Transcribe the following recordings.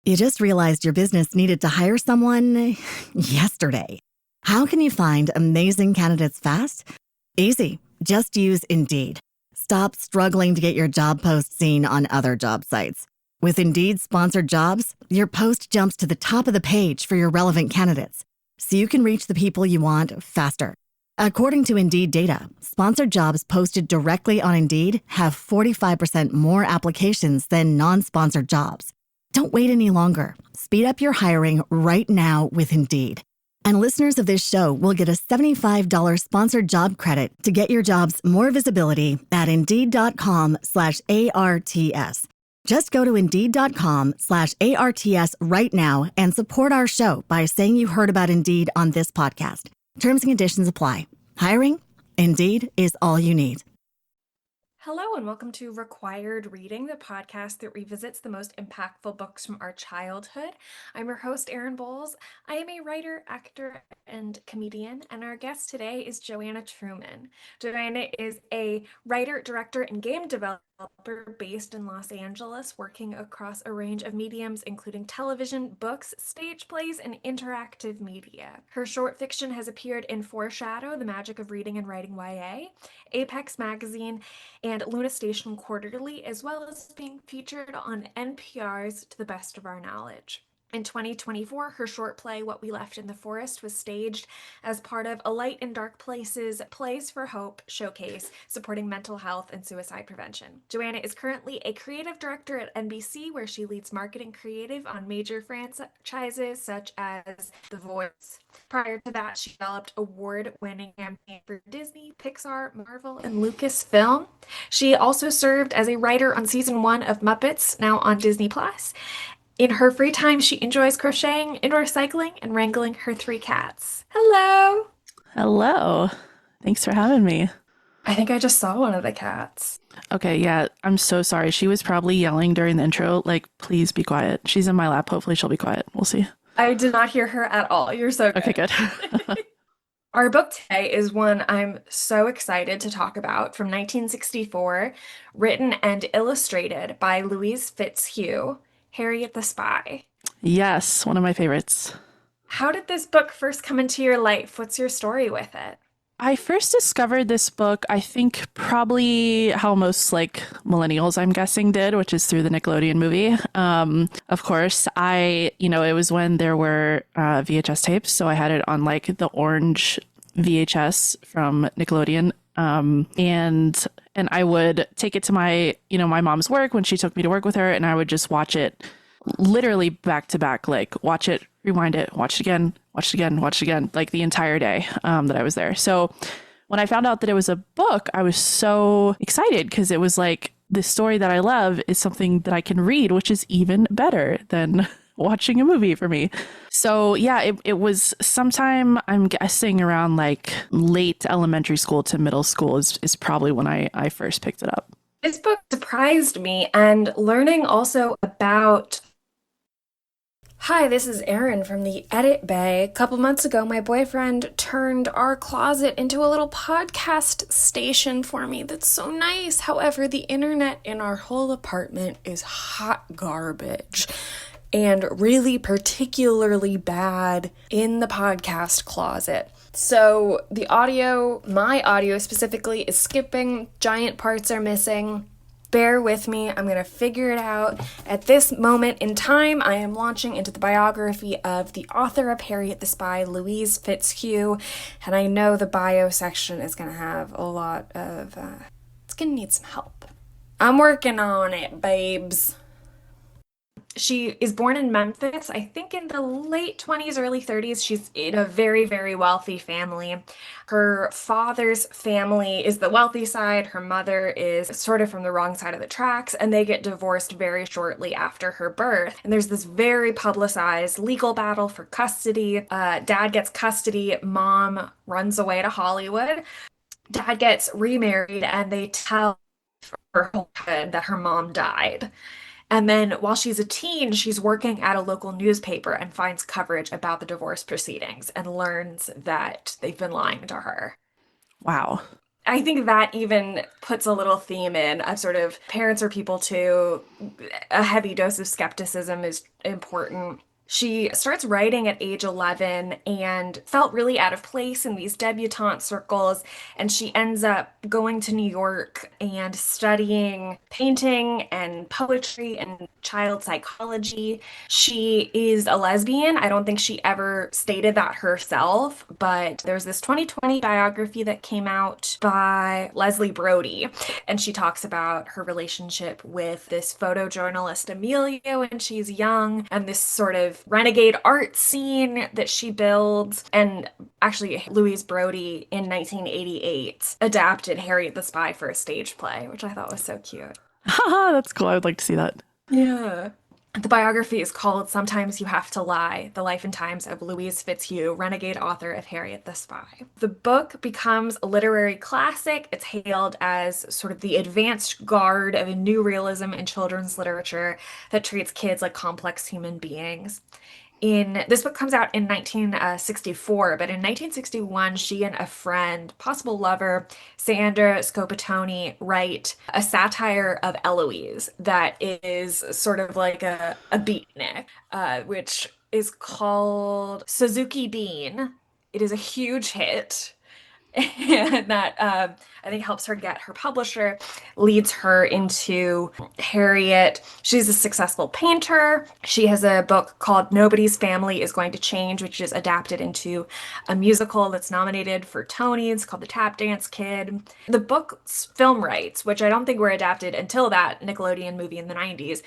You just realized your business needed to hire someone yesterday. How can you find amazing candidates fast? Easy. Just use Indeed. Stop struggling to get your job post seen on other job sites. With Indeed sponsored jobs, your post jumps to the top of the page for your relevant candidates, so you can reach the people you want faster. According to Indeed data, sponsored jobs posted directly on Indeed have 45% more applications than non-sponsored jobs. Don't wait any longer. Speed up your hiring right now with Indeed. And listeners of this show will get a $75 sponsored job credit to get your jobs more visibility at Indeed.com/ARTS. Just go to Indeed.com/ARTS right now and support our show by saying you heard about Indeed on this podcast. Terms and conditions apply. Hiring? Indeed is all you need. Hello and welcome to Required Reading, the podcast that revisits the most impactful books from our childhood. I'm your host, Erin Bowles. I am a writer, actor, and comedian, and our guest today is Joanna Truman. Joanna is a writer, director, and game developer based in Los Angeles, working across a range of mediums, including television, books, stage plays, and interactive media. Her short fiction has appeared in Foreshadow, The Magic of Reading and Writing YA, Apex Magazine, and Luna Station Quarterly, as well as being featured on NPR's To the Best of Our Knowledge. In 2024, her short play, What We Left in the Forest, was staged as part of A Light in Dark Places Plays for Hope showcase supporting mental health and suicide prevention. Joanna is currently a creative director at NBC, where she leads marketing creative on major franchises such as The Voice. Prior to that, she developed award-winning campaigns for Disney, Pixar, Marvel, and Lucasfilm. She also served as a writer on season 1 of Muppets, now on Disney+. In her free time, she enjoys crocheting, indoor cycling, and wrangling her 3 cats. Hello! Hello. Thanks for having me. I think I just saw one of the cats. Okay, yeah, I'm so sorry. She was probably yelling during the intro, like, please be quiet. She's in my lap. Hopefully she'll be quiet. We'll see. I did not hear her at all. You're so good. Okay, good. Our book today is one I'm so excited to talk about, from 1964, written and illustrated by Louise Fitzhugh, Harriet the Spy. Yes, one of my favorites. How did this book first come into your life? What's your story with it? I first discovered this book, I think probably how most like millennials, I'm guessing, did, which is through the Nickelodeon movie. Of course, it was when there were VHS tapes. So I had it on like the orange VHS from Nickelodeon. And I would take it to my mom's work when she took me to work with her, and I would just watch it literally back to back, like watch it, rewind it, watch it again, watch it again, watch it again, like the entire day that I was there. So when I found out that it was a book, I was so excited because it was like the story that I love is something that I can read, which is even better than watching a movie for me. So yeah, it was sometime, I'm guessing around like late elementary school to middle school is probably when I first picked it up. This book surprised me, and learning also about... Hi, this is Erin from the Edit Bay. A couple months ago, my boyfriend turned our closet into a little podcast station for me. That's so nice. However, the internet in our whole apartment is hot garbage, and really particularly bad in the podcast closet. So my audio specifically, is skipping, giant parts are missing. Bear with me, I'm going to figure it out. At this moment in time, I am launching into the biography of the author of Harriet the Spy, Louise Fitzhugh, and I know the bio section is going to have a lot of, it's going to need some help. I'm working on it, babes. She is born in Memphis, I think in the late 20s, early 30s. She's in a very, very wealthy family. Her father's family is the wealthy side. Her mother is sort of from the wrong side of the tracks, and they get divorced very shortly after her birth. And there's this very publicized legal battle for custody. Dad gets custody. Mom runs away to Hollywood. Dad gets remarried, and they tell her husband that her mom died. And then while she's a teen, she's working at a local newspaper and finds coverage about the divorce proceedings and learns that they've been lying to her. Wow. I think that even puts a little theme in of sort of parents are people too. A heavy dose of skepticism is important. She starts writing at age 11 and felt really out of place in these debutante circles. And she ends up going to New York and studying painting and poetry and child psychology. She is a lesbian. I don't think she ever stated that herself, but there's this 2020 biography that came out by Leslie Brody, and she talks about her relationship with this photojournalist Amelia when she's young and this sort of renegade art scene that she builds. And actually, Louise Brody in 1988 adapted Harriet the Spy for a stage play, which I thought was so cute. Haha, that's cool. I would like to see that. Yeah. The biography is called Sometimes You Have to Lie, The Life and Times of Louise Fitzhugh, renegade author of Harriet the Spy. The book becomes a literary classic. It's hailed as sort of the advanced guard of a new realism in children's literature that treats kids like complex human beings. This book comes out in 1964, but in 1961, she and a friend, possible lover, Sandra Scopatoni, write a satire of Eloise that is sort of like a beatnik, which is called Suzuki Bean. It is a huge hit. And that I think helps her get her publisher, leads her into Harriet. She's a successful painter. She has a book called Nobody's Family is Going to Change, which is adapted into a musical that's nominated for Tonys called The Tap Dance Kid. The book's film rights, which I don't think were adapted until that Nickelodeon movie in the 90s,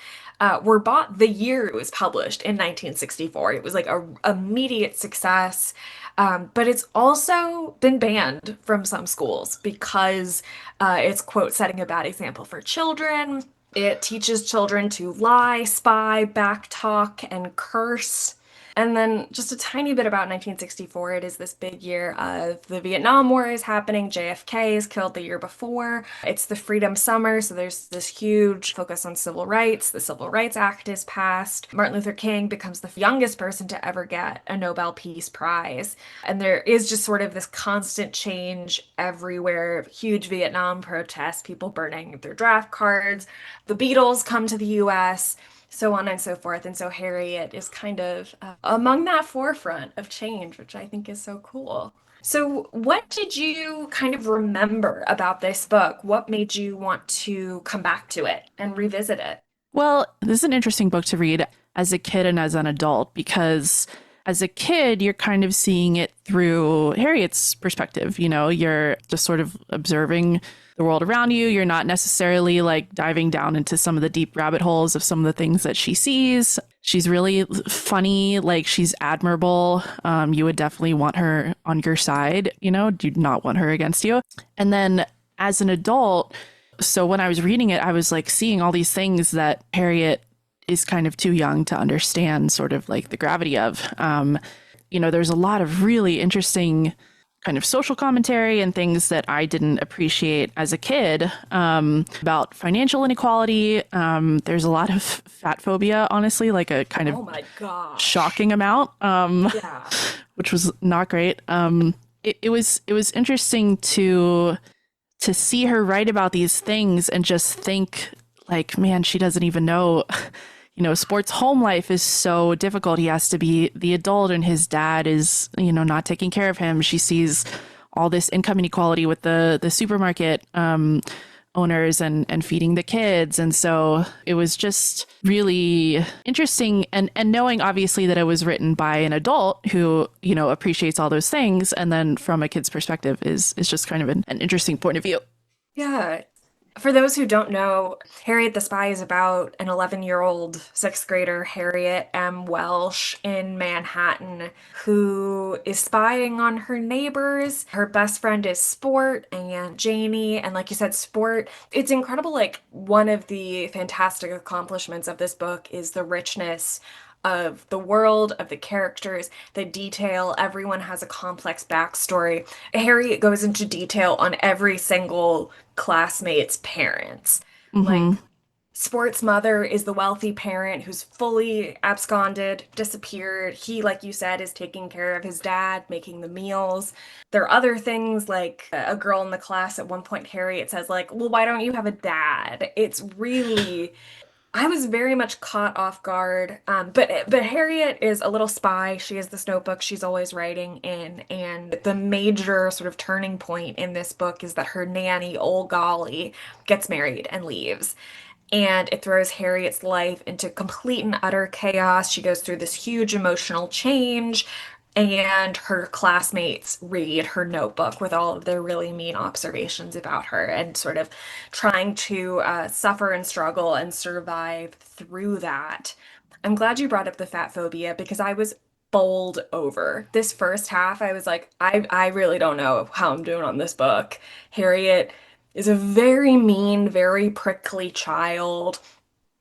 were bought the year it was published in 1964. It was like a immediate success. But it's also been banned from some schools because it's, quote, setting a bad example for children. It teaches children to lie, spy, backtalk, and curse. And then just a tiny bit about 1964. It is this big year of the Vietnam War is happening. JFK is killed the year before. It's the Freedom Summer, so there's this huge focus on civil rights. The Civil Rights Act is passed. Martin Luther King becomes the youngest person to ever get a Nobel Peace Prize. And there is just sort of this constant change everywhere. Huge Vietnam protests, people burning their draft cards. The Beatles come to the US, so on and so forth. And so Harriet is kind of among that forefront of change, which I think is so cool. So, what did you kind of remember about this book? What made you want to come back to it and revisit it? Well, this is an interesting book to read as a kid and as an adult because as a kid, you're kind of seeing it through Harriet's perspective. You know, you're just sort of observing the world around you. You're not necessarily like diving down into some of the deep rabbit holes of some of the things that she sees. She's really funny, like she's admirable. You would definitely want her on your side, you know, do not want her against you. And then as an adult, so when I was reading it, I was like seeing all these things that Harriet is kind of too young to understand, sort of like the gravity of. You know, there's a lot of really interesting kind of social commentary and things that I didn't appreciate as a kid about financial inequality. There's a lot of fat phobia, honestly, like a kind of Oh my gosh. shocking amount, Yeah. which was not great. It was interesting to see her write about these things and just think like, man, she doesn't even know. You know, Sport's home life is so difficult. He has to be the adult and his dad is, you know, not taking care of him. She sees all this income inequality with the supermarket owners and feeding the kids. And so it was just really interesting. And knowing obviously that it was written by an adult who, you know, appreciates all those things. And then from a kid's perspective is just kind of an interesting point of view. Yeah. For those who don't know, Harriet the Spy is about an 11-year-old sixth grader, Harriet M Welsh, in Manhattan, who is spying on her neighbors. Her best friend is Sport and Janie. And like you said, Sport, it's incredible. Like, one of the fantastic accomplishments of this book is the richness of the world, of the characters, the detail. Everyone has a complex backstory. Harriet goes into detail on every single classmate's parents. Mm-hmm. Like, Sport's mother is the wealthy parent who's fully absconded, disappeared. He, like you said, is taking care of his dad, making the meals. There are other things like a girl in the class at one point, Harriet says, like, well, why don't you have a dad? It's really, I was very much caught off guard. But Harriet is a little spy. She has this notebook she's always writing in, and the major sort of turning point in this book is that her nanny, Ole Golly, gets married and leaves. And it throws Harriet's life into complete and utter chaos. She goes through this huge emotional change, and her classmates read her notebook with all of their really mean observations about her and sort of trying to suffer and struggle and survive through that. I'm glad you brought up the fat phobia because I was bowled over. This first half, I was like, I really don't know how I'm doing on this book. Harriet is a very mean, very prickly child.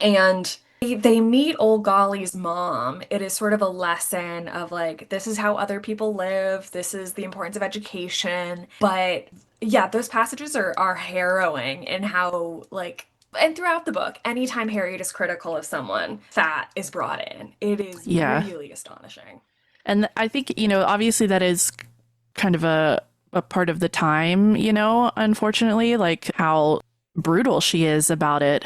And they meet Old Golly's mom. It is sort of a lesson of like, this is how other people live, this is the importance of education. But yeah, those passages are harrowing in how, like, and throughout the book, anytime Harriet is critical of someone, fat is brought in. It is Yeah. really astonishing. And I think, obviously that is kind of a part of the time, unfortunately, like how brutal she is about it.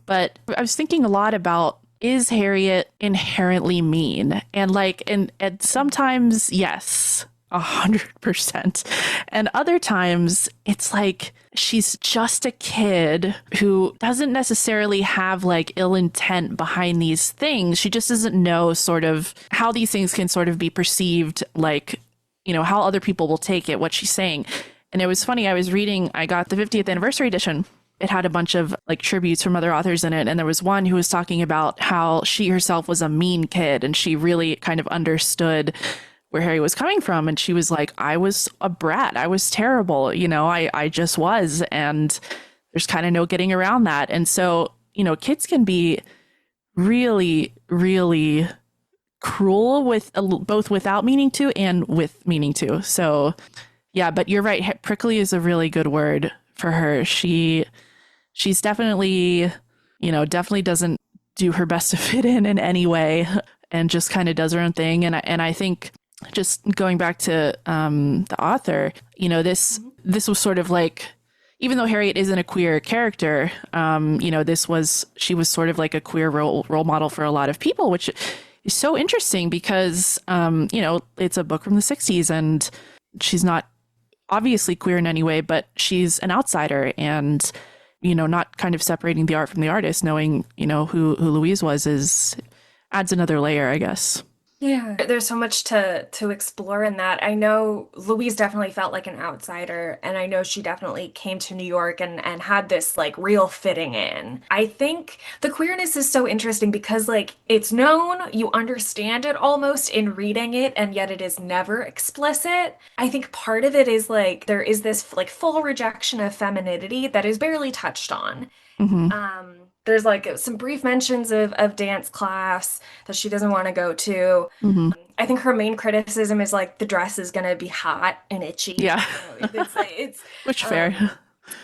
But I was thinking a lot about, is Harriet inherently mean? And like, and sometimes, yes, 100%. And other times it's like she's just a kid who doesn't necessarily have like ill intent behind these things. She just doesn't know sort of how these things can sort of be perceived, like, how other people will take it, what she's saying. And it was funny, I got the 50th anniversary edition. It had a bunch of like tributes from other authors in it. And there was one who was talking about how she herself was a mean kid and she really kind of understood where Harry was coming from. And she was like, I was a brat. I was terrible. I just was. And there's kind of no getting around that. And so, kids can be really, really cruel with both without meaning to and with meaning to. So yeah, but you're right. Prickly is a really good word for her. She's definitely, definitely doesn't do her best to fit in any way and just kind of does her own thing. And I think just going back to the author, this was sort of like, even though Harriet isn't a queer character, she was sort of like a queer role model for a lot of people, which is so interesting because, it's a book from the 60s and she's not obviously queer in any way, but she's an outsider and, not kind of separating the art from the artist, knowing, who Louise adds another layer, I guess. Yeah, there's so much to explore in that. I know Louise definitely felt like an outsider, and I know she definitely came to New York and had this like real fitting in. I think the queerness is so interesting because like it's known, you understand it almost in reading it, and yet it is never explicit. I think part of it is like there is this like full rejection of femininity that is barely touched on. Mm-hmm. There's like some brief mentions of dance class that she doesn't want to go to. Mm-hmm. I think her main criticism is like the dress is gonna be hot and itchy. Yeah. It's Which fair.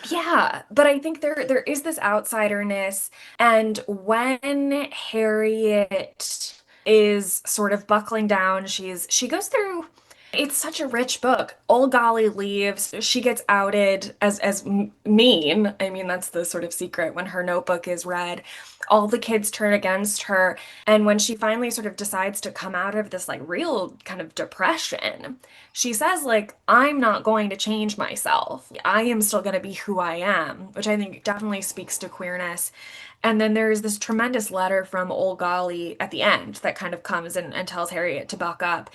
yeah, but I think there is this outsiderness, and when Harriet is sort of buckling down, she goes through. It's such a rich book. Old Golly leaves. She gets outed as mean. I mean, that's the sort of secret when her notebook is read. All the kids turn against her. And when she finally sort of decides to come out of this like real kind of depression, she says like, I'm not going to change myself. I am still going to be who I am, which I think definitely speaks to queerness. And then there's this tremendous letter from Ole Golly at the end that kind of comes and tells Harriet to buck up.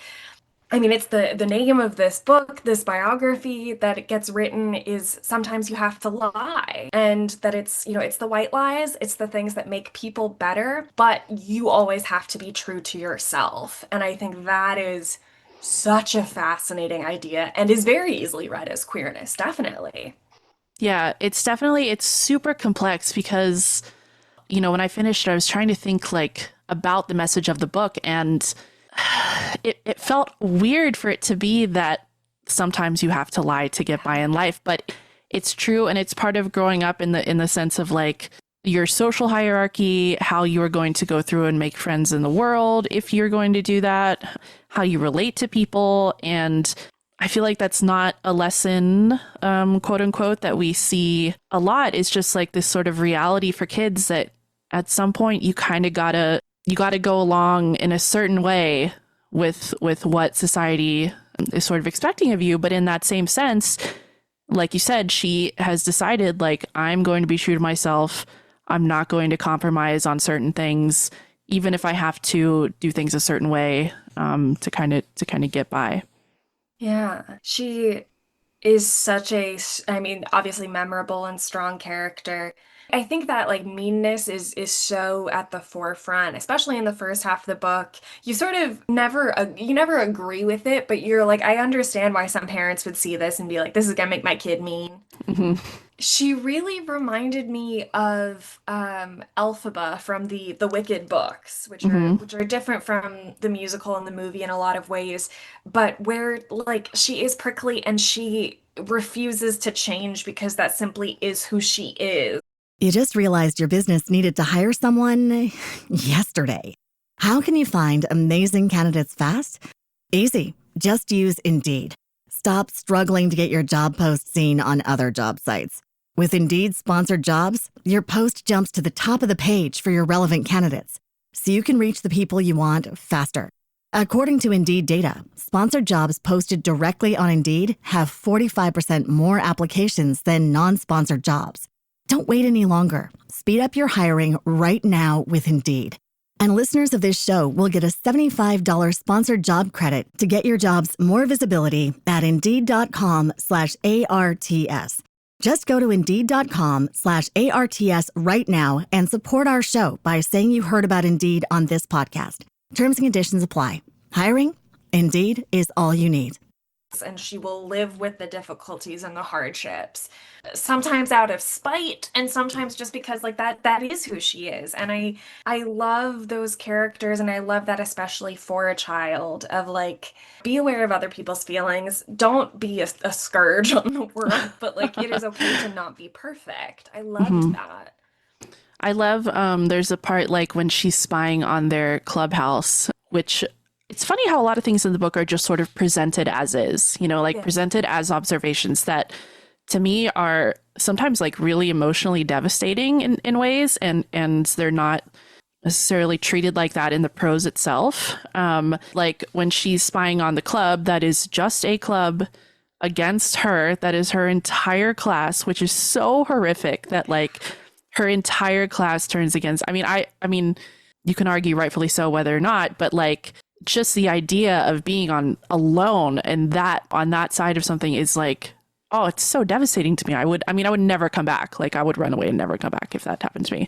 I mean, it's the name of this book, this biography that it gets written is sometimes you have to lie. And that it's the white lies, it's the things that make people better, but you always have to be true to yourself. And I think that is such a fascinating idea and is very easily read as queerness, definitely. Yeah, it's super complex because, when I finished it, I was trying to think like about the message of the book, and it felt weird for it to be that sometimes you have to lie to get by in life, but it's true. And it's part of growing up in the sense of like, your social hierarchy, how you are going to go through and make friends in the world if you're going to do that, how you relate to people. And I feel like that's not a lesson, quote unquote, that we see a lot. It's just like this sort of reality for kids that at some point you kind of gotta go along in a certain way with what society is sort of expecting of you. But in that same sense, like you said, she has decided, like, I'm going to be true to myself. I'm not going to compromise on certain things, even if I have to do things a certain way, to kind of get by. Yeah, she is such I mean, obviously memorable and strong character. I think that like meanness is so at the forefront, especially in the first half of the book. You sort of never agree with it, but you're like, I understand why some parents would see this and be like, this is gonna make my kid mean. Hmm. She really reminded me of Elphaba from the Wicked books, Hmm. which are different from the musical and the movie in a lot of ways, but where like she is prickly and she refuses to change because that simply is who she is. You just realized your business needed to hire someone yesterday. How can you find amazing candidates fast? Easy. Just use Indeed. Stop struggling to get your job post seen on other job sites. With Indeed sponsored jobs, your post jumps to the top of the page for your relevant candidates, so you can reach the people you want faster. According to Indeed data, sponsored jobs posted directly on Indeed have 45% more applications than non-sponsored jobs. Don't wait any longer. Speed up your hiring right now with Indeed. And listeners of this show will get a $75 sponsored job credit to get your jobs more visibility at Indeed.com/ARTS. Just go to Indeed.com/ARTS right now and support our show by saying you heard about Indeed on this podcast. Terms and conditions apply. Hiring? Indeed is all you need. And she will live with the difficulties and the hardships, sometimes out of spite and sometimes just because like that is who she is. And I love those characters, and I love that especially for a child, of like, be aware of other people's feelings, don't be a scourge on the world, but like it is okay to not be perfect. I loved that. I love, there's a part like when she's spying on their clubhouse, which it's funny how a lot of things in the book are just sort of presented as is, like Yeah. presented as observations that to me are sometimes like really emotionally devastating in ways. And they're not necessarily treated like that in the prose itself. Like when she's spying on the club, that is just a club against her. That is her entire class, which is so horrific that like her entire class turns against. I mean, you can argue rightfully so whether or not, but like just the idea of being on alone and that on that side of something is like, oh, it's so devastating to me. I would never come back. Like I would run away and never come back if that happened to me.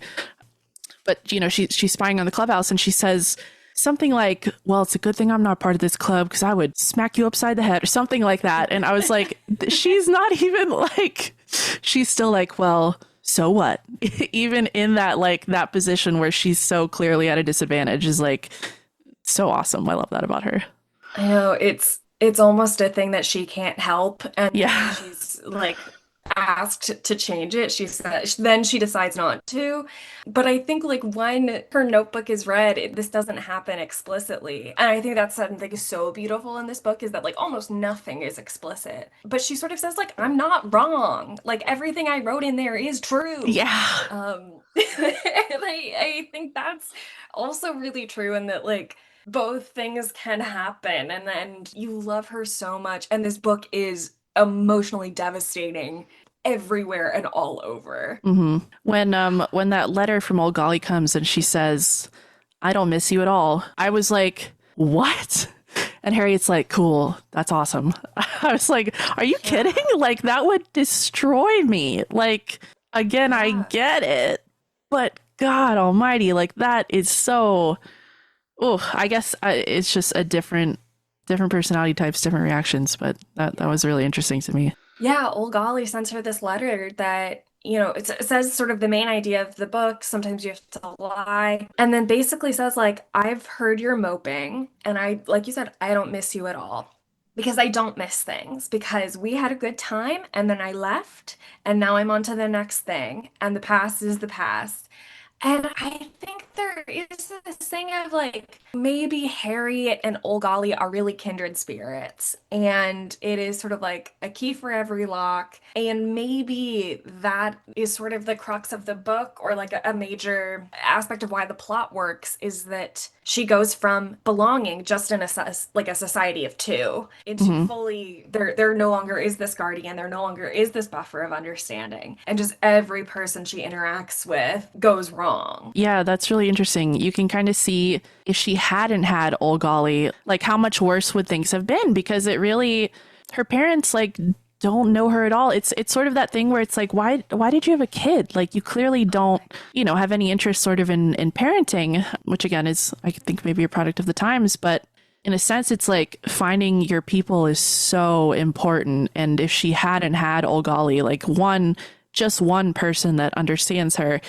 But she's spying on the clubhouse and she says something like, well, it's a good thing I'm not part of this club because I would smack you upside the head or something like that. And I was like, she's not even like, she's still like, well, so what? Even in that, like that position where she's so clearly at a disadvantage is like so awesome. I love that about her. I know it's almost a thing that she can't help, and Yeah. she's like asked to change it. She says then she decides not to. But I think like when her notebook is read, this doesn't happen explicitly, and I think that's something so beautiful in this book, is that like almost nothing is explicit. But she sort of says like, I'm not wrong. Like everything I wrote in there is true. Yeah. And I think that's also really true, in that like both things can happen, and then you love her so much, and this book is emotionally devastating everywhere and all over. Hmm. When that letter from Ole Golly comes and she says, I don't miss you at all, I was like, what? And Harriet's like, cool, that's awesome. I was like, are you kidding? Like that would destroy me. Like, again, I get it, but God almighty, like that is so, oh, I guess it's just a different personality types, different reactions, but that was really interesting to me. Yeah, Ole Golly sends her this letter that, it says sort of the main idea of the book. Sometimes you have to lie. And then basically says, like, I've heard you're moping. And I, like you said, I don't miss you at all. because I don't miss things, because we had a good time and then I left and now I'm on to the next thing and the past is the past. And I think there is this thing of like maybe Harriet and Ole Golly are really kindred spirits, and it is sort of like a key for every lock. And maybe that is sort of the crux of the book, or like a major aspect of why the plot works, is that she goes from belonging just in like a society of two into fully there no longer is this guardian, there no longer is this buffer of understanding, and just every person she interacts with goes wrong. Yeah, that's really interesting. You can kind of see if she hadn't had Ole Golly, like how much worse would things have been, because it really, her parents like don't know her at all. It's sort of that thing where it's like, why did you have a kid? Like you clearly don't, have any interest sort of in parenting, which again is, I think, maybe a product of the times, but in a sense, it's like finding your people is so important. And if she hadn't had Ole Golly, like just one person that understands her,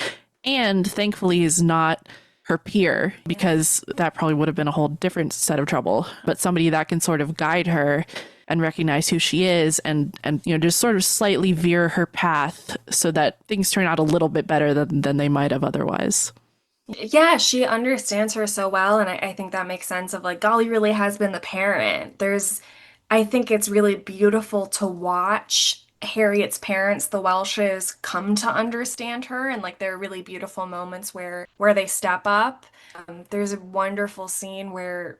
and thankfully is not her peer, because that probably would have been a whole different set of trouble, but somebody that can sort of guide her and recognize who she is, and just sort of slightly veer her path so that things turn out a little bit better than they might have otherwise. Yeah, she understands her so well, and I think that makes sense of like Golly really has been the parent. I think it's really beautiful to watch Harriet's parents, the Welshes, come to understand her, and like there are really beautiful moments where they step up. There's a wonderful scene where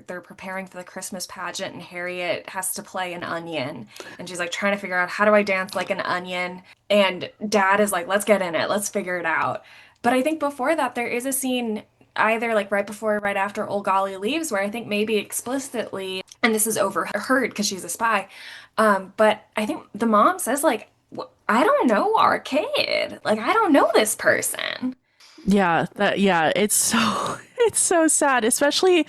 they're preparing for the Christmas pageant and Harriet has to play an onion, and she's like trying to figure out, how do I dance like an onion? And Dad is like, let's get in it, let's figure it out. But I think before that there is a scene either like right before or right after Ole Golly leaves, where I think maybe explicitly, and this is overheard because she's a spy, but I think the mom says like, I don't know our kid. Like, I don't know this person. Yeah, it's so it's so sad, especially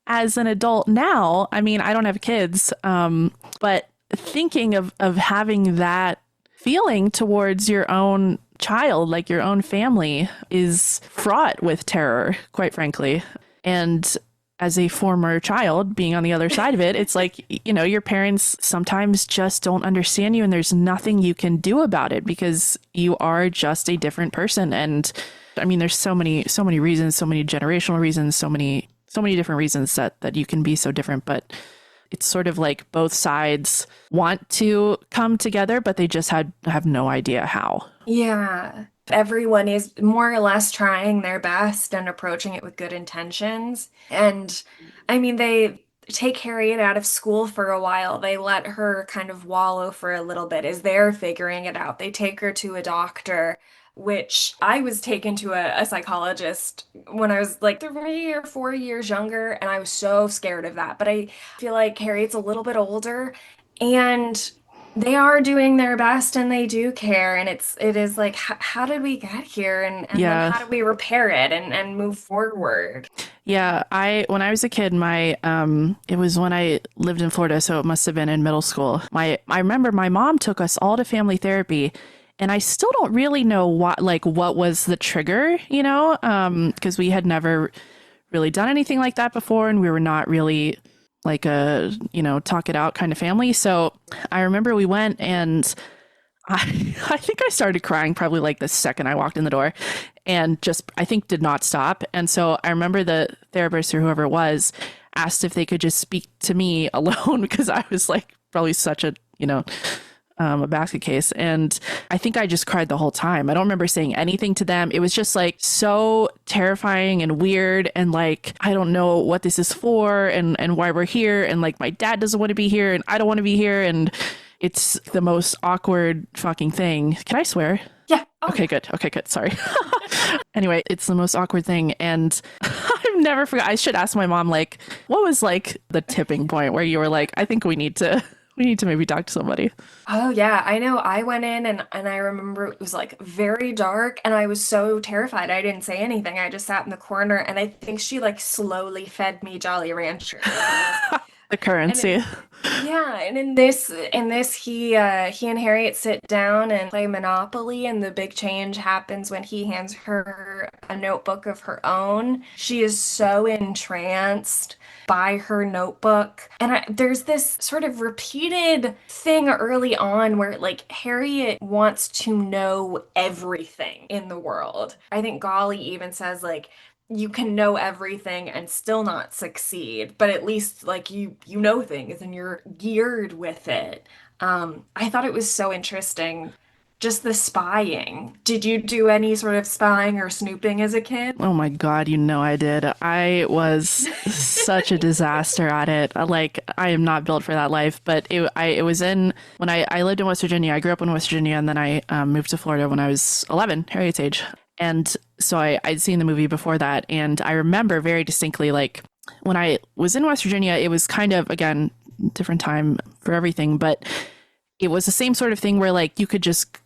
as an adult now. I mean, I don't have kids, but thinking of having that feeling towards your own child, like your own family, is fraught with terror, quite frankly. And as a former child being on the other side of it, it's like, your parents sometimes just don't understand you, and there's nothing you can do about it because you are just a different person. And I mean, there's so many reasons, so many generational reasons, so many different reasons that you can be so different. But it's sort of like both sides want to come together, but they just have no idea how. Yeah. Everyone is more or less trying their best and approaching it with good intentions. And I mean, they take Harriet out of school for a while. They let her kind of wallow for a little bit as they're figuring it out. They take her to a doctor, which I was taken to a psychologist when I was like 3 or 4 years younger, and I was so scared of that. But I feel like Harriet's a little bit older, and they are doing their best and they do care. And it is like, how did we get here? And then how do we repair it and move forward? Yeah, when I was a kid, it was when I lived in Florida, so it must have been in middle school. I remember my mom took us all to family therapy, and I still don't really know what was the trigger, because we had never really done anything like that before, and we were not really like a, talk it out kind of family. So I remember we went, and I think I started crying probably like the second I walked in the door, and just, I think, did not stop. And so I remember the therapist or whoever it was asked if they could just speak to me alone, because I was like probably such a, a basket case. And I think I just cried the whole time. I don't remember saying anything to them. It was just like so terrifying and weird. And like, I don't know what this is for and why we're here. And like, my dad doesn't want to be here and I don't want to be here. And it's the most awkward fucking thing. Can I swear? Yeah. Oh. Okay, good. Sorry. Anyway, it's the most awkward thing. And I've never forgot. I should ask my mom, like, what was like the tipping point where you were like, I think we need to maybe talk to somebody. Oh yeah, I know. I went in and I remember it was like very dark and I was so terrified. I didn't say anything. I just sat in the corner and I think she like slowly fed me Jolly Ranchers. The currency. Yeah, and in this he and Harriet sit down and play Monopoly, and the big change happens when he hands her a notebook of her own. She is so entranced by her notebook. And there's this sort of repeated thing early on where like Harriet wants to know everything in the world. I think Golly even says like you can know everything and still not succeed, but at least like you know things and you're geared with it. I thought it was so interesting, just the spying. Did you do any sort of spying or snooping as a kid? Oh my God, you know I did. I was such a disaster at it. Like, I am not built for that life, but it was when I lived in West Virginia. I grew up in West Virginia, and then I moved to Florida when I was 11, Harriet's age. And so I'd seen the movie before that, and I remember very distinctly, like, when I was in West Virginia, it was kind of, again, different time for everything, but it was the same sort of thing where, like, you could just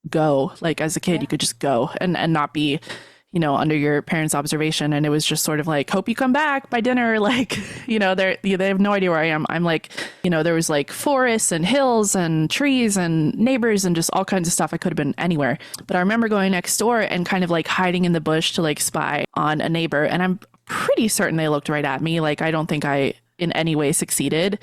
go, like, as a kid, you could just go and not be, under your parents' observation. And it was just sort of like, hope you come back by dinner. Like, they have no idea where I am. I'm like, there was like forests and hills and trees and neighbors and just all kinds of stuff. I could have been anywhere. But I remember going next door and kind of like hiding in the bush to like spy on a neighbor. And I'm pretty certain they looked right at me. Like, I don't think I in any way succeeded.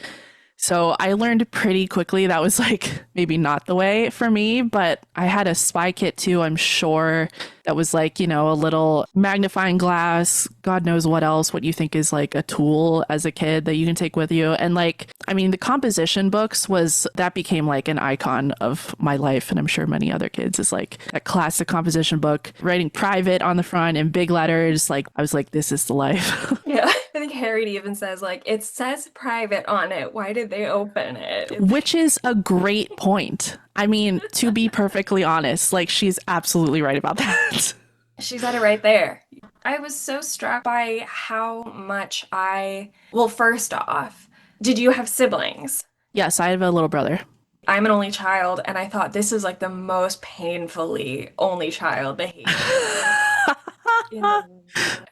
So I learned pretty quickly that was like maybe not the way for me, but I had a spy kit too, I'm sure, that was like, a little magnifying glass, God knows what else, what you think is like a tool as a kid that you can take with you. And like, I mean, the composition books that became like an icon of my life. And I'm sure many other kids is like that classic composition book, writing private on the front in big letters. Like, I was like, this is the life. Yeah, I think Harriet even says like it says private on it. Why did they open it? Which is a great point. I mean, to be perfectly honest, like she's absolutely right about that. She's got it right there. I was so struck by how much well, first off, did you have siblings? Yes, I have a little brother. I'm an only child, and I thought this is like the most painfully only child behavior.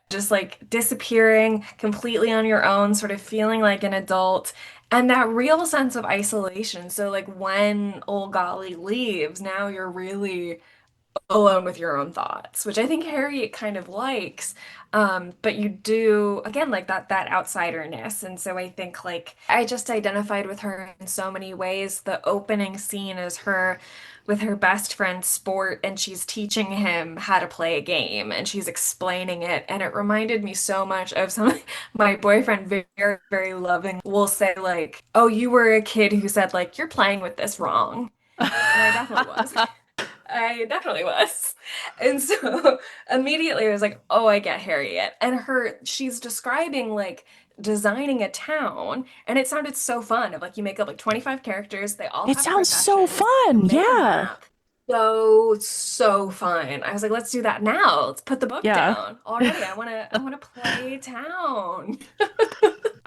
Just like disappearing completely on your own, sort of feeling like an adult, and that real sense of isolation. So, like, when Ole Golly leaves, now you're really alone with your own thoughts, which I think Harriet kind of likes. But you do, again, like that outsiderness. And so I think like I just identified with her in so many ways. The opening scene is her with her best friend Sport, and she's teaching him how to play a game and she's explaining it. And it reminded me so much of some my boyfriend very, very loving will say like, oh, you were a kid who said like, you're playing with this wrong. And I definitely was. I definitely was. And so immediately I was like, oh, I get Harriet. And she's describing like designing a town, and it sounded so fun. Of like you make up like 25 characters, they all It have sounds so professions, fun. make a Yeah. map. So fun. I was like, let's do that now. Let's put the book Yeah. down already. I wanna play town.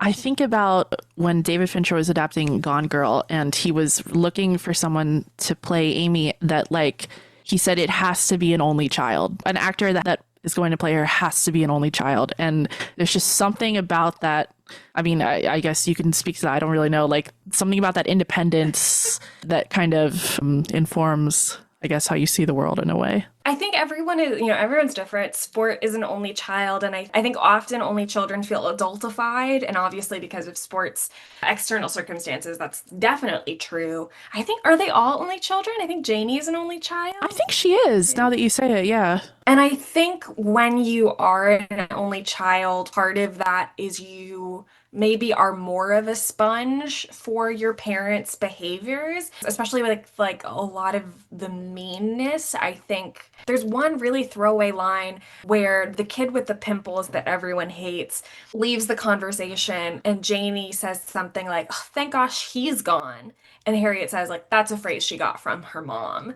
I think about when David Fincher was adapting Gone Girl and he was looking for someone to play Amy, that like he said it has to be an only child. An actor that is going to play her has to be an only child. And there's just something about that. I mean, I guess you can speak to that. I don't really know. Like something about that independence that kind of informs, I guess, how you see the world in a way. I think everyone's different. Sport is an only child, and I think often only children feel adultified, and obviously because of sports external circumstances, that's definitely true. I think, are they all only children? I think Janie is an only child. I think she is, now that you say it, yeah. And I think when you are an only child, part of that is you maybe are more of a sponge for your parents' behaviors, especially with like a lot of the meanness. I think there's one really throwaway line where the kid with the pimples that everyone hates leaves the conversation and Janie says something like, oh, thank gosh he's gone. And Harriet says like, that's a phrase she got from her mom.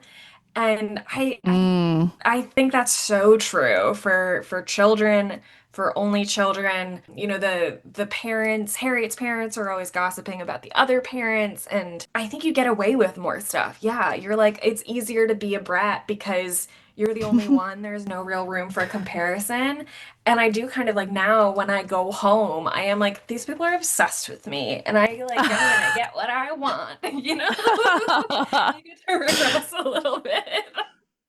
And I think that's so true for children, for only children. The parents, Harriet's parents are always gossiping about the other parents, and I think you get away with more stuff. Yeah, you're like, it's easier to be a brat because you're the only one. There's no real room for comparison. And I do kind of like now when I go home, I am like, these people are obsessed with me. And I like, I'm gonna get what I want, you know? I get to regress a little bit.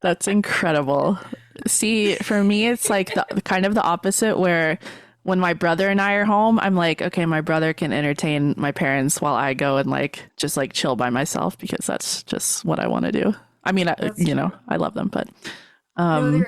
That's incredible. See, for me, it's like the kind of the opposite where when my brother and I are home, I'm like, okay, my brother can entertain my parents while I go and like just like chill by myself because that's just what I want to do. I mean, I love them, but No,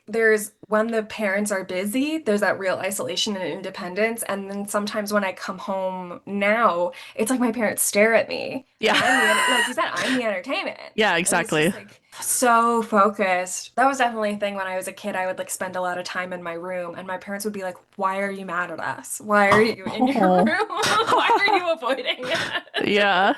there's when the parents are busy, there's that real isolation and independence. And then sometimes when I come home now, it's like my parents stare at me. Yeah. Like you said, I'm the entertainment. Yeah, And it's exactly. just like so focused. That was definitely a thing when I was a kid. I would like spend a lot of time in my room, and my parents would be like, "Why are you mad at us? Why are you in your room? Why are you avoiding us?" Yeah.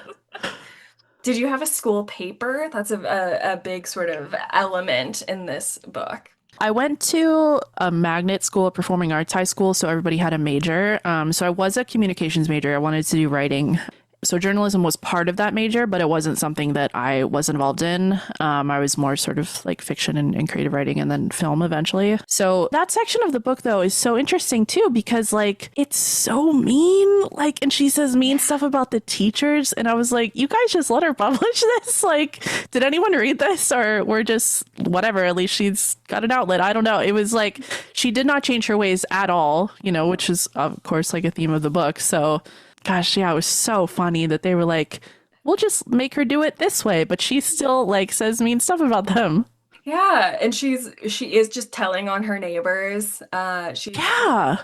Did you have a school paper? That's a big sort of element in this book. I went to a magnet school, a performing arts high school, so everybody had a major. So I was a communications major. I wanted to do writing. So journalism was part of that major, but it wasn't something that I was involved in. I was more sort of like fiction and creative writing and then film eventually. So that section of the book, though, is so interesting, too, because like it's so mean. Like, and she says mean stuff about the teachers. And I was like, you guys just let her publish this. Like, did anyone read this or we're just whatever? At least she's got an outlet. I don't know. It was like she did not change her ways at all, you know, which is, of course, like a theme of the book. So gosh, yeah, it was so funny that they were like, we'll just make her do it this way, but she still like says mean stuff about them. Yeah, and she is just telling on her neighbors. Yeah.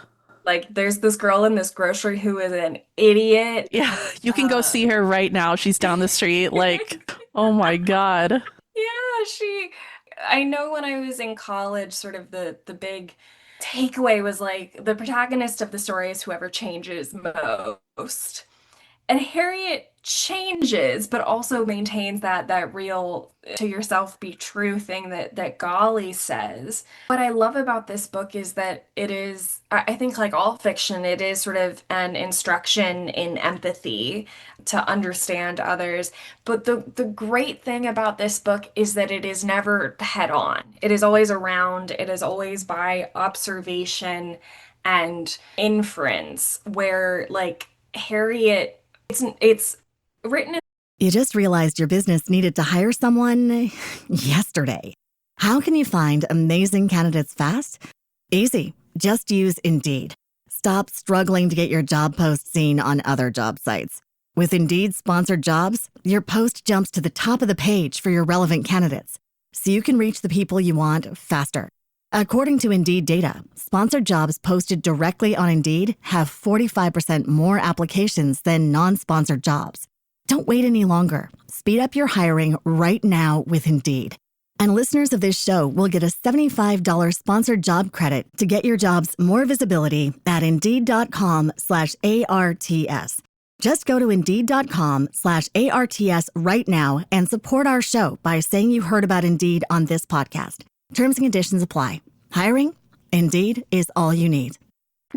Like there's this girl in this grocery who is an idiot. Yeah, you can go see her right now. She's down the street. Like, oh my God. Yeah, I know when I was in college, sort of the big takeaway was like the protagonist of the story is whoever changes most. And Harriet changes, but also maintains that real to yourself be true thing that Golly says. What I love about this book is that it is, I think like all fiction, it is sort of an instruction in empathy to understand others. But the great thing about this book is that it is never head on. It is always around, it is always by observation and inference, where like Harriet, it's written. You just realized your business needed to hire someone yesterday. How can you find amazing candidates fast? Easy. Just use Indeed. Stop struggling to get your job post seen on other job sites. With Indeed sponsored jobs, your post jumps to the top of the page for your relevant candidates, so you can reach the people you want faster. According to Indeed data, sponsored jobs posted directly on Indeed have 45% more applications than non-sponsored jobs. Don't wait any longer. Speed up your hiring right now with Indeed. And listeners of this show will get a $75 sponsored job credit to get your jobs more visibility at Indeed.com/ARTS. Just go to Indeed.com/ARTS right now and support our show by saying you heard about Indeed on this podcast. Terms and conditions apply. Hiring? Indeed is all you need.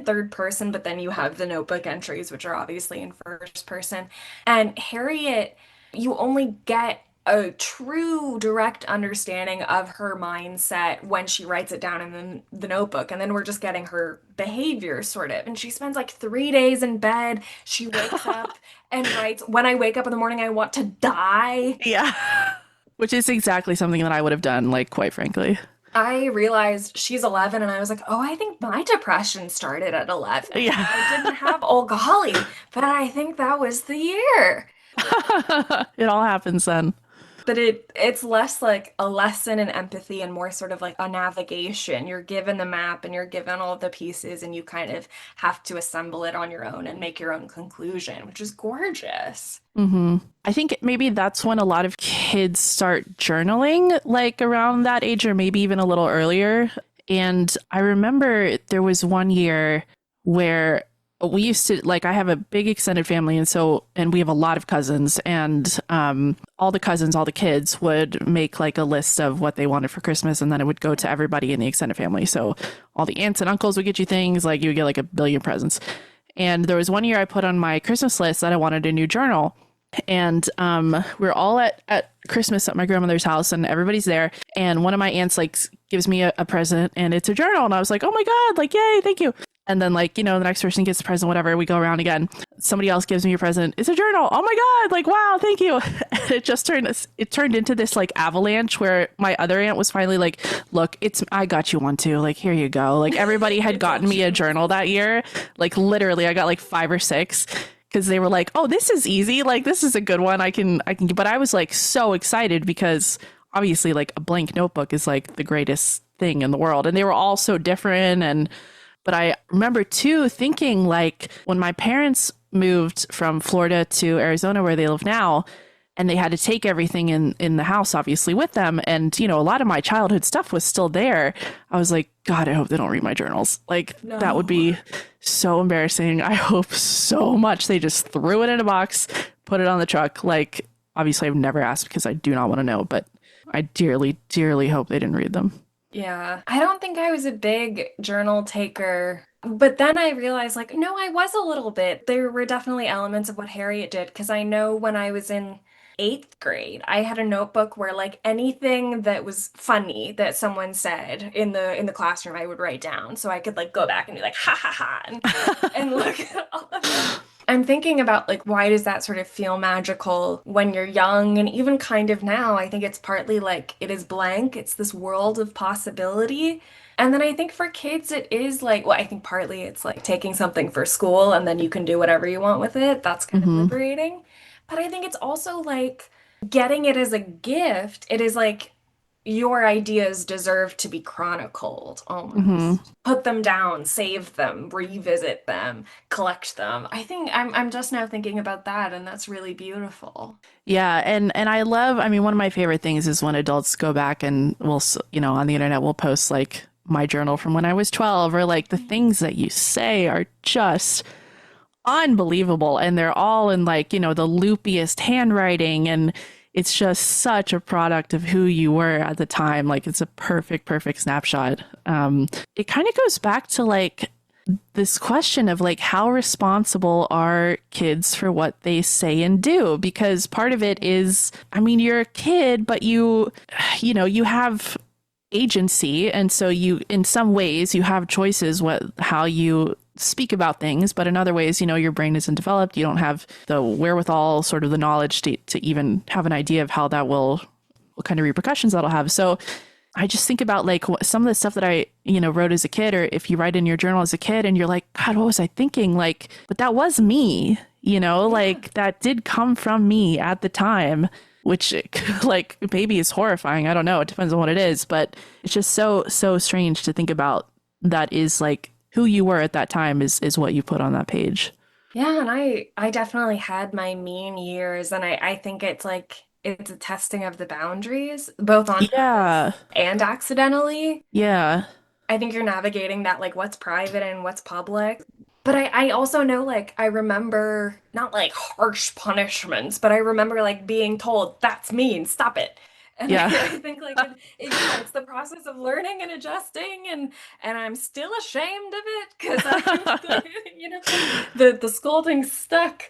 Third person, but then you have the notebook entries, which are obviously in first person. And Harriet, you only get a true direct understanding of her mindset when she writes it down in the notebook. And then we're just getting her behavior sort of. And she spends like 3 days in bed. She wakes up and writes, when I wake up in the morning, I want to die. Yeah. Which is exactly something that I would have done, like, quite frankly. I realized she's 11 and I was like, oh, I think my depression started at 11. Yeah. I didn't have Ole Golly, but I think that was the year. It all happens then. But it's less like a lesson in empathy and more sort of like a navigation. You're given the map and you're given all of the pieces and you kind of have to assemble it on your own and make your own conclusion, which is gorgeous. Mm-hmm. I think maybe that's when a lot of kids start journaling, like around that age or maybe even a little earlier. And I remember there was one year where we used to, like, I have a big extended family, and we have a lot of cousins, and all the cousins, all the kids would make like a list of what they wanted for Christmas, and then it would go to everybody in the extended family. So all the aunts and uncles would get you things, like you would get like a billion presents. And there was one year I put on my Christmas list that I wanted a new journal. And we're all at Christmas at my grandmother's house, and everybody's there. And one of my aunts like gives me a present, and it's a journal. And I was like, oh my God, like, yay, thank you. And then like, the next person gets the present, whatever. We go around again. Somebody else gives me a present. It's a journal. Oh my God, like, wow, thank you. And it turned into this like avalanche where my other aunt was finally like, look, I got you one too. Like, here you go. Like everybody had gotten me a journal that year. Like literally I got like 5 or 6. Because they were like, oh, this is easy. Like, this is a good one. I can. But I was like so excited because obviously like a blank notebook is like the greatest thing in the world. And they were all so different. But I remember too thinking like when my parents moved from Florida to Arizona where they live now, and they had to take everything in the house, obviously, with them. And, a lot of my childhood stuff was still there. I was like, God, I hope they don't read my journals. Like, no. That would be so embarrassing. I hope so much they just threw it in a box, put it on the truck. Like, obviously, I've never asked because I do not want to know, but I dearly, dearly hope they didn't read them. Yeah. I don't think I was a big journal taker. But then I realized, like, no, I was a little bit. There were definitely elements of what Harriet did, because I know when I was in 8th grade, I had a notebook where like anything that was funny that someone said in the classroom, I would write down so I could like go back and be like, ha ha ha, and look at all of it. I'm thinking about like, why does that sort of feel magical when you're young, and even kind of now? I think it's partly like it is blank. It's this world of possibility. And then I think for kids, it is like, well, I think partly it's like taking something for school and then you can do whatever you want with it. That's kind of liberating. But I think it's also like getting it as a gift. It is like your ideas deserve to be chronicled almost. Put them down, save them, revisit them, collect them. I think I'm just now thinking about that, and that's really beautiful. Yeah, and I love, one of my favorite things is when adults go back and will, on the internet, we'll post like my journal from when I was 12, or like the things that you say are just unbelievable, and they're all in like the loopiest handwriting, and it's just such a product of who you were at the time. Like it's a perfect snapshot. It kind of goes back to like this question of like how responsible are kids for what they say and do, because part of it is, you're a kid, but you have agency, and so you, in some ways, you have choices how you speak about things, but in other ways, your brain isn't developed. You don't have the wherewithal, sort of the knowledge to even have an idea of how that what kind of repercussions that'll have. So I just think about like some of the stuff that I, wrote as a kid, or if you write in your journal as a kid and you're like, God, what was I thinking? Like, but that was me, like that did come from me at the time, which like maybe is horrifying. I don't know. It depends on what it is, but it's just so strange to think about. That is like who you were at that time is what you put on that page. Yeah, and I definitely had my mean years, and I think it's like it's a testing of the boundaries, both on purpose and accidentally. Yeah. I think you're navigating that, like what's private and what's public. But I also know, like, I remember not like harsh punishments, but I remember like being told, that's mean, stop it. And Yeah. I think like it's the process of learning and adjusting, and I'm still ashamed of it because the scolding stuck.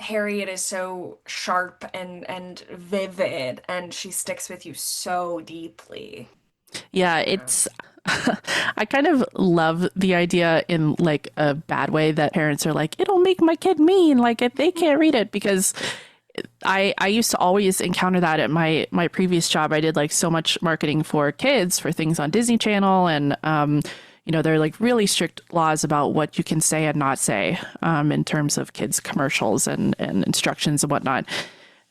Harriet is so sharp and vivid, and she sticks with you so deeply. Yeah, it's I kind of love the idea in like a bad way that parents are like, it'll make my kid mean, like if they can't read it, because I used to always encounter that at my previous job. I did like so much marketing for kids for things on Disney Channel, and there are like really strict laws about what you can say and not say in terms of kids commercials and instructions and whatnot.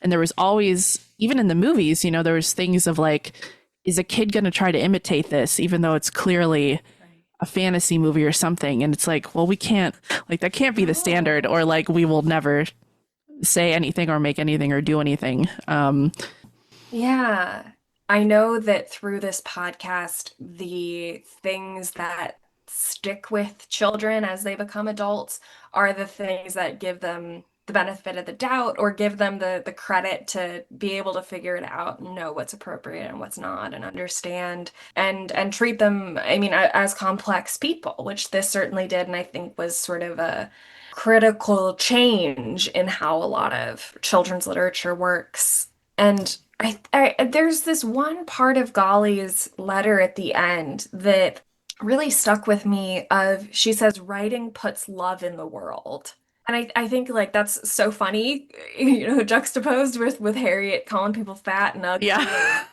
And there was always, even in the movies, there was things of like, is a kid going to try to imitate this, even though it's clearly a fantasy movie or something? And it's like, well, we can't, like, that can't be the standard, or like, we will never say anything or make anything or do anything. Yeah. I know that through this podcast, the things that stick with children as they become adults are the things that give them the benefit of the doubt or give them the credit to be able to figure it out and know what's appropriate and what's not and understand and treat them, I mean, as complex people, which this certainly did, and I think was sort of a critical change in how a lot of children's literature works. And there's this one part of Golly's letter at the end that really stuck with me of she says writing puts love in the world. And I think like that's so funny, juxtaposed with Harriet calling people fat and ugly. Yeah.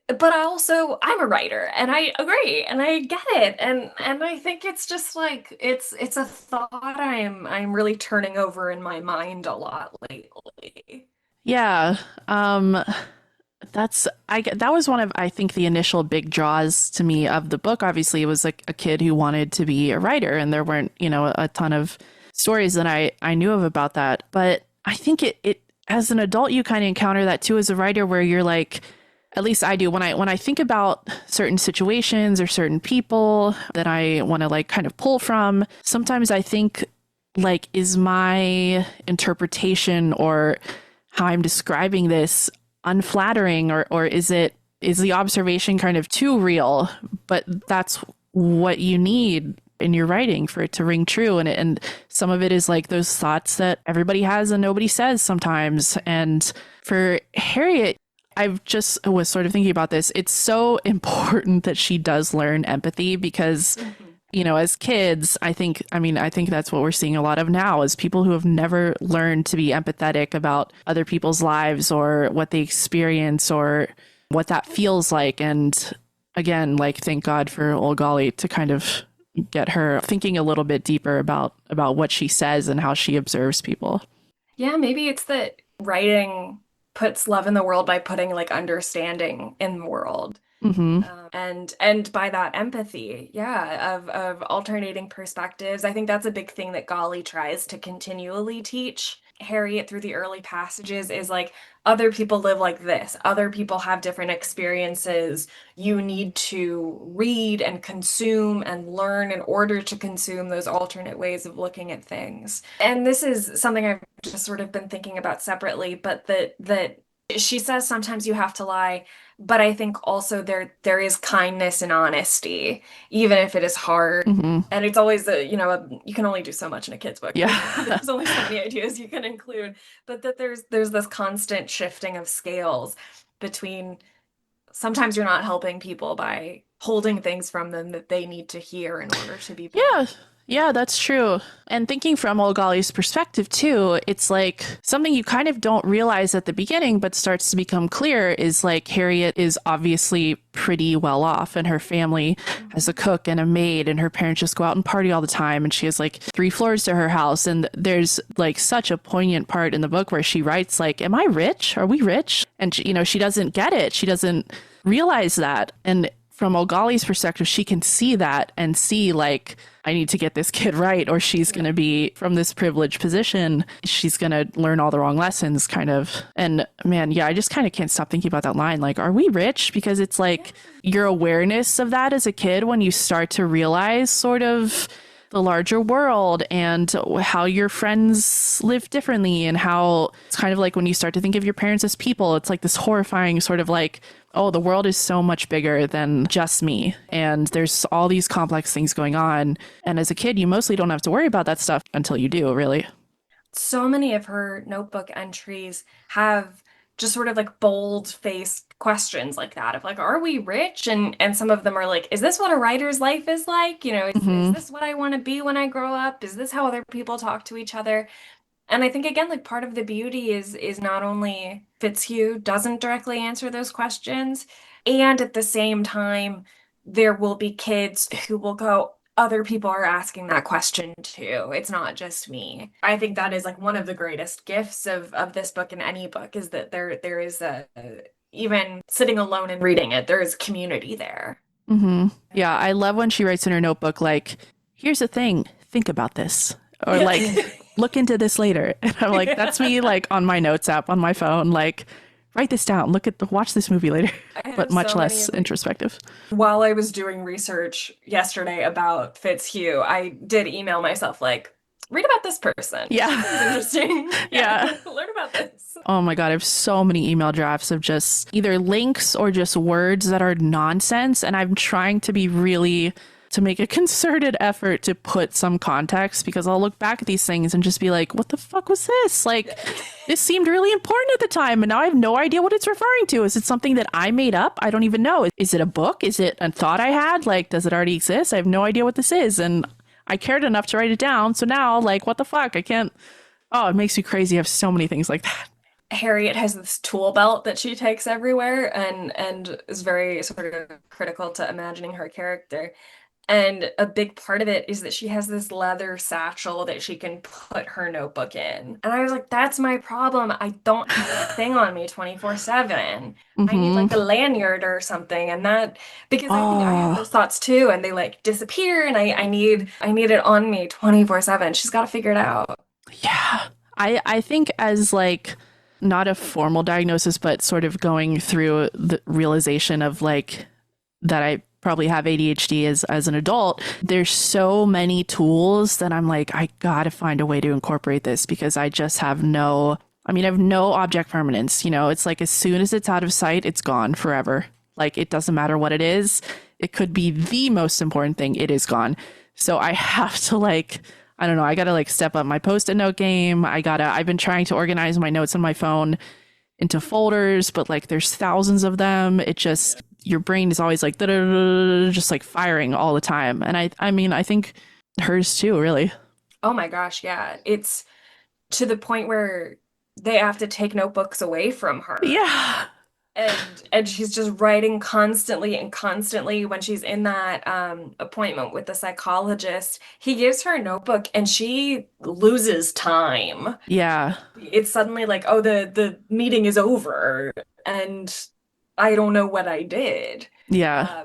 But I'm a writer and I agree and I get it. And I think it's just like it's a thought I'm really turning over in my mind a lot lately. Yeah. That was one of, I think, the initial big draws to me of the book. Obviously, it was like a kid who wanted to be a writer, and there weren't, a ton of stories that I knew of about that. But I think it as an adult, you kind of encounter that too as a writer, where you're like, at least I do, when I think about certain situations or certain people that I want to like kind of pull from, sometimes I think like, is my interpretation or how I'm describing this unflattering, or is the observation kind of too real? But that's what you need in your writing for it to ring true. And some of it is like those thoughts that everybody has and nobody says sometimes. And for Harriet, I've just was sort of thinking about this. It's so important that she does learn empathy because as kids, I think that's what we're seeing a lot of now is people who have never learned to be empathetic about other people's lives or what they experience or what that feels like. And again, like, thank God for Ole Golly to kind of get her thinking a little bit deeper about what she says and how she observes people. Yeah, maybe it's that writing puts love in the world by putting like understanding in the world. And by that empathy, of alternating perspectives. I think that's a big thing that Golly tries to continually teach Harriet through the early passages is like, other people live like this. Other people have different experiences. You need to read and consume and learn in order to consume those alternate ways of looking at things. And this is something I've just sort of been thinking about separately, but that she says sometimes you have to lie, but I think also there is kindness and honesty, even if it is hard. And it's always you can only do so much in a kid's book. Yeah. There's only so many ideas you can include, but that there's this constant shifting of scales between sometimes you're not helping people by holding things from them that they need to hear in order to be better. Yeah, that's true. And thinking from Ole Golly's perspective too, it's like something you kind of don't realize at the beginning, but starts to become clear is like Harriet is obviously pretty well off and her family has a cook and a maid and her parents just go out and party all the time. And she has like 3 floors to her house. And there's like such a poignant part in the book where she writes like, am I rich? Are we rich? And she doesn't get it. She doesn't realize that. And from Ole Golly's perspective, she can see that and see like, I need to get this kid right, or she's going to be from this privileged position. She's going to learn all the wrong lessons kind of. And man, yeah, I just kind of can't stop thinking about that line. Like, are we rich? Because it's like your awareness of that as a kid when you start to realize sort of the larger world and how your friends live differently and how it's kind of like when you start to think of your parents as people, it's like this horrifying sort of like, oh, the world is so much bigger than just me. And there's all these complex things going on. And as a kid, you mostly don't have to worry about that stuff until you do, really. So many of her notebook entries have just sort of like bold-faced questions like that of like, are we rich? And some of them are like, is this what a writer's life is like? Is this what I want to be when I grow up? Is this how other people talk to each other? And I think, again, like part of the beauty is not only Fitzhugh doesn't directly answer those questions, and at the same time, there will be kids who will go, other people are asking that question too. It's not just me. I think that is like one of the greatest gifts of this book and any book is that there is even sitting alone and reading it, there is community there. Yeah, I love when she writes in her notebook, like, here's the thing, think about this. Or like, look into this later. And I'm like, that's me like on my notes app on my phone, like, write this down, watch this movie later, but much less introspective. While I was doing research yesterday about Fitzhugh, I did email myself like, read about this person. Yeah. It's interesting. Yeah. Learn about this. Oh my God, I have so many email drafts of just either links or just words that are nonsense. And I'm trying to be really to make a concerted effort to put some context, because I'll look back at these things and just be like, what the fuck was this? Like, this seemed really important at the time, and now I have no idea what it's referring to. Is it something that I made up? I don't even know. Is it a book? Is it a thought I had? Like, does it already exist? I have no idea what this is. And I cared enough to write it down. So now, like, what the fuck? I can't. Oh, it makes me crazy. I have so many things like that. Harriet has this tool belt that she takes everywhere and is very sort of critical to imagining her character. And a big part of it is that she has this leather satchel that she can put her notebook in. And I was like, that's my problem. I don't have a thing on me 24/7. I need like a lanyard or something. And that, because I think I have those thoughts too, and they like disappear, and I need it on me 24/7. She's got to figure it out. Yeah. I think as like not a formal diagnosis, but sort of going through the realization of like that I probably have ADHD as an adult, there's so many tools that I'm like, I gotta find a way to incorporate this, because I just have I have no object permanence. You know, it's like as soon as it's out of sight, it's gone forever. Like, it doesn't matter what it is. It could be the most important thing. It is gone. So I have to like, I don't know, I gotta like step up my Post-it note game. I've been trying to organize my notes on my phone into folders, but like there's thousands of them. It just, your brain is always like just like firing all the time. And I think hers too, really. Oh my gosh, yeah. It's to the point where they have to take notebooks away from her. Yeah. And she's just writing constantly and constantly. When she's in that appointment with the psychologist, he gives her a notebook and she loses time. Yeah. It's suddenly like, oh, the meeting is over and I don't know what I did. Yeah.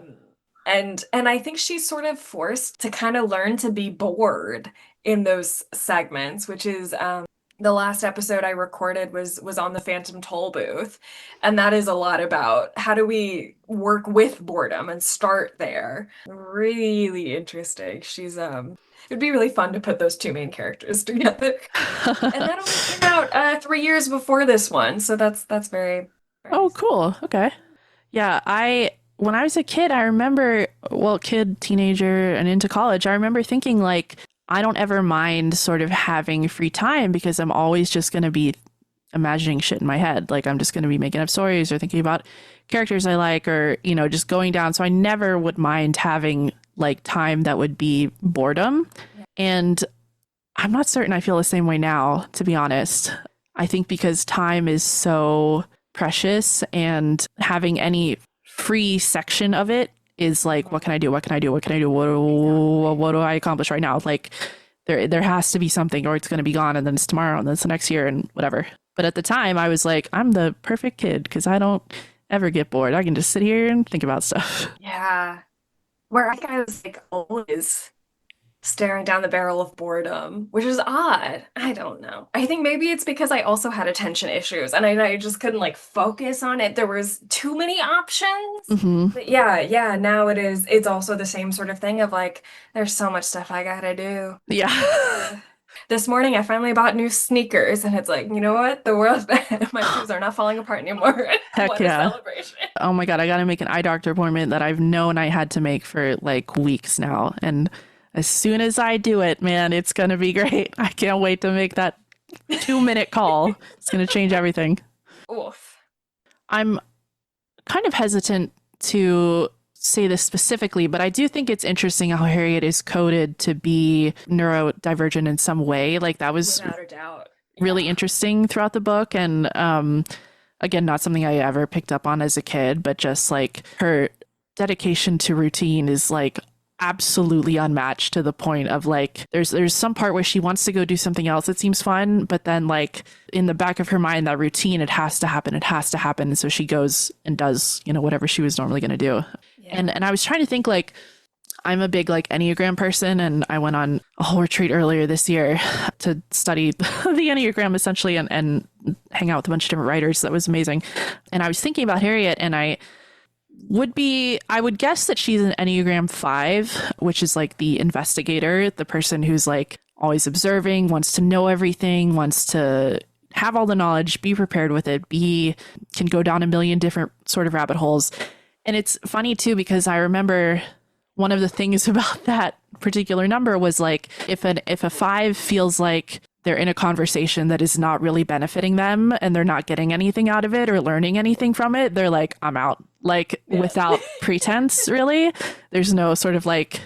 And I think she's sort of forced to kind of learn to be bored in those segments, which is the last episode I recorded was on the Phantom Toll booth. And that is a lot about how do we work with boredom and start there. Really interesting. She's it'd be really fun to put those two main characters together. And that only came out 3 years before this one. So that's very Oh, cool. Okay. Yeah, when I was a kid, I remember, teenager and into college, I remember thinking like, I don't ever mind sort of having free time, because I'm always just going to be imagining shit in my head. Like, I'm just going to be making up stories or thinking about characters I like, or, you know, just going down. So I never would mind having like time that would be boredom. Yeah. And I'm not certain I feel the same way now, to be honest. I think because time is so precious, and having any free section of it is like, what can I do? What can I do? What can I do? What do I accomplish right now? Like, there has to be something, or it's going to be gone, and then it's tomorrow, and then it's the next year, and whatever. But at the time, I was like, I'm the perfect kid, because I don't ever get bored. I can just sit here and think about stuff. Yeah. Where I was like always staring down the barrel of boredom, which is odd. I don't know. I think maybe it's because I also had attention issues and I just couldn't like focus on it. There was too many options. Mm-hmm. But yeah, now it's also the same sort of thing of like, there's so much stuff I gotta do. Yeah. This morning I finally bought new sneakers, and it's like, you know what? The world, my shoes are not falling apart anymore. Heck what yeah. a celebration. Oh my God, I gotta make an eye doctor appointment that I've known I had to make for like weeks now. And as soon as I do it, man, it's going to be great. I can't wait to make that 2-minute call. It's going to change everything. Oof. I'm kind of hesitant to say this specifically, but I do think it's interesting how Harriet is coded to be neurodivergent in some way. Like, that was without a doubt really interesting throughout the book. And again, not something I ever picked up on as a kid, but just like her dedication to routine is like absolutely unmatched, to the point of like there's some part where she wants to go do something else that seems fun, but then like in the back of her mind, that routine, it has to happen, and so she goes and does, you know, whatever she was normally going to do. Yeah. And I was trying to think, like, I'm a big like Enneagram person, and I went on a whole retreat earlier this year to study the Enneagram essentially, and hang out with a bunch of different writers. That was amazing. And I was thinking about Harriet, and I would guess that she's an Enneagram 5, which is like the investigator, the person who's like always observing, wants to know everything, wants to have all the knowledge, be prepared with it, can go down a million different sort of rabbit holes. And it's funny too, because I remember one of the things about that particular number was like, if a 5 feels like they're in a conversation that is not really benefiting them and they're not getting anything out of it or learning anything from it, they're like, I'm out. Like without pretense, really. There's no sort of like,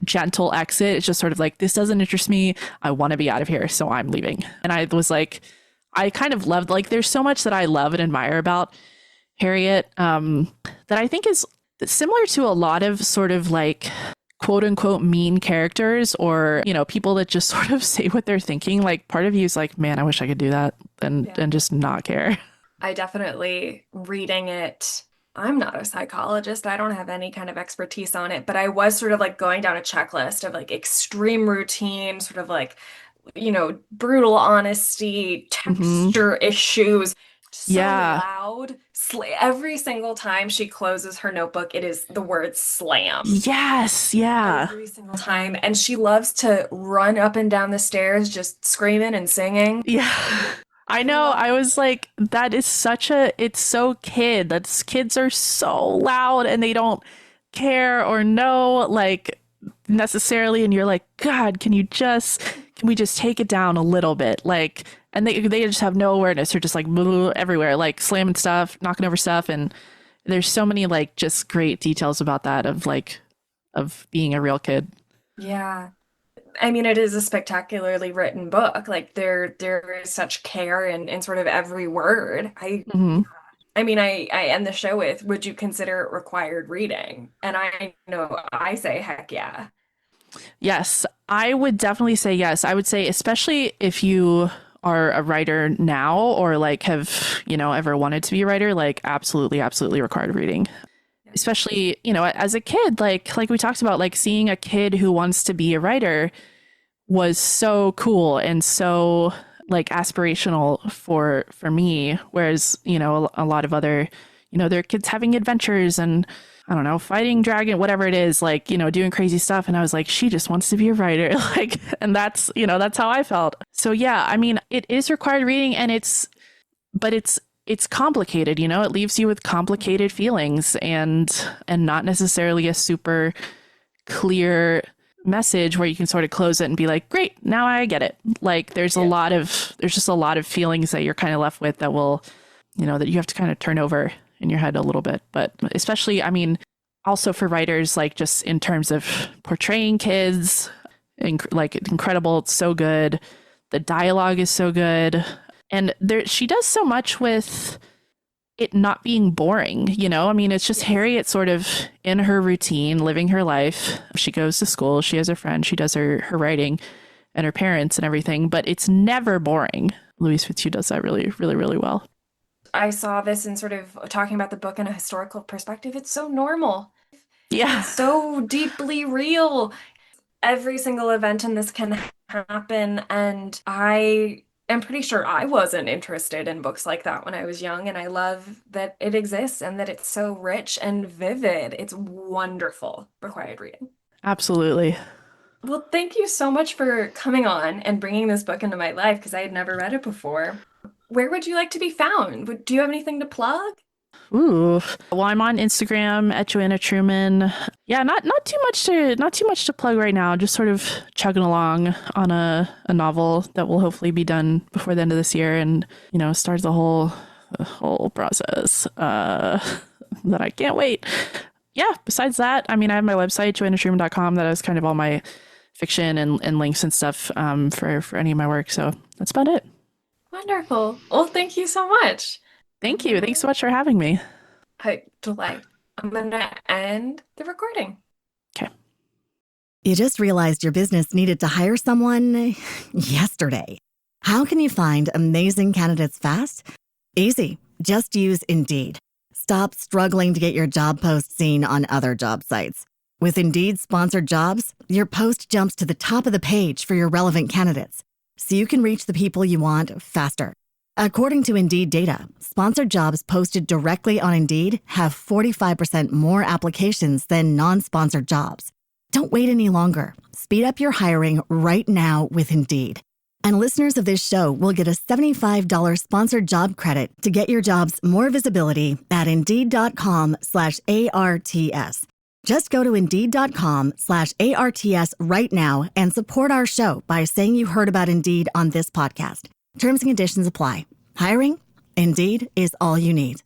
gentle exit. It's just sort of like, this doesn't interest me. I want to be out of here. So I'm leaving. And I was like, I kind of loved, like, there's so much that I love and admire about Harriet that I think is similar to a lot of sort of like quote unquote mean characters or, people that just sort of say what they're thinking. Like part of you is like, man, I wish I could do that and just not care. I definitely reading it. I'm not a psychologist. I don't have any kind of expertise on it, but I was sort of like going down a checklist of like extreme routine, sort of like, brutal honesty, texture issues, so loud. Every single time she closes her notebook, it is the word slam. Yes. Yeah. Every single time. And she loves to run up and down the stairs, just screaming and singing. Yeah. I know. I was like, that is it's so kid. Kids are so loud and they don't care or know like necessarily. And you're like, God, can we just take it down a little bit? Like, and they just have no awareness. They're just like everywhere, like slamming stuff, knocking over stuff. And there's so many like just great details about that of being a real kid. Yeah. I mean, it is a spectacularly written book. Like there is such care in sort of every word. I mean, I end the show with, would you consider it required reading? And I know I say, heck yeah. Yes, I would definitely say yes. I would say, especially if you are a writer now or like have, ever wanted to be a writer, like absolutely required reading. Especially, as a kid, like we talked about, like seeing a kid who wants to be a writer was so cool and so like aspirational for me. Whereas, a lot of other, their kids having adventures and I don't know, fighting dragon, whatever it is, like, doing crazy stuff. And I was like, she just wants to be a writer. Like, and that's how I felt. So yeah, I mean, it is required reading and it's complicated, it leaves you with complicated feelings and not necessarily a super clear message where you can sort of close it and be like, great, now I get it. Like there's just a lot of feelings that you're kind of left with that will, that you have to kind of turn over in your head a little bit. But especially, I mean, also for writers, like just in terms of portraying kids, like incredible. It's so good. The dialogue is so good. And she does so much with it not being boring, I mean, it's just Harriet sort of in her routine, living her life. She goes to school, she has her friend, she does her writing and her parents and everything, but it's never boring. Louise Fitzhugh does that really, really, really well. I saw this in sort of talking about the book in a historical perspective. It's so normal. Yeah. It's so deeply real. Every single event in this can happen. And I am pretty sure I wasn't interested in books like that when I was young. And I love that it exists and that it's so rich and vivid. It's wonderful. Required reading. Absolutely. Well, thank you so much for coming on and bringing this book into my life because I had never read it before. Where would you like to be found? Do you have anything to plug? Ooh. Well, I'm on Instagram at Joanna Truman. Yeah, not too much to plug right now. Just sort of chugging along on a novel that will hopefully be done before the end of this year, and start the whole process that I can't wait. Yeah. Besides that, I mean, I have my website joannatruman.com that has kind of all my fiction and links and stuff for any of my work. So that's about it. Wonderful. Well, thank you so much. Thank you. Thanks so much for having me. Delight. I'm going to end the recording. Okay. You just realized your business needed to hire someone yesterday. How can you find amazing candidates fast? Easy. Just use Indeed. Stop struggling to get your job post seen on other job sites. With Indeed sponsored jobs, your post jumps to the top of the page for your relevant candidates, so you can reach the people you want faster. According to Indeed data, sponsored jobs posted directly on Indeed have 45% more applications than non-sponsored jobs. Don't wait any longer. Speed up your hiring right now with Indeed. And listeners of this show will get a $75 sponsored job credit to get your jobs more visibility at Indeed.com/ARTS. Just go to Indeed.com/ARTS right now and support our show by saying you heard about Indeed on this podcast. Terms and conditions apply. Hiring? Indeed is all you need.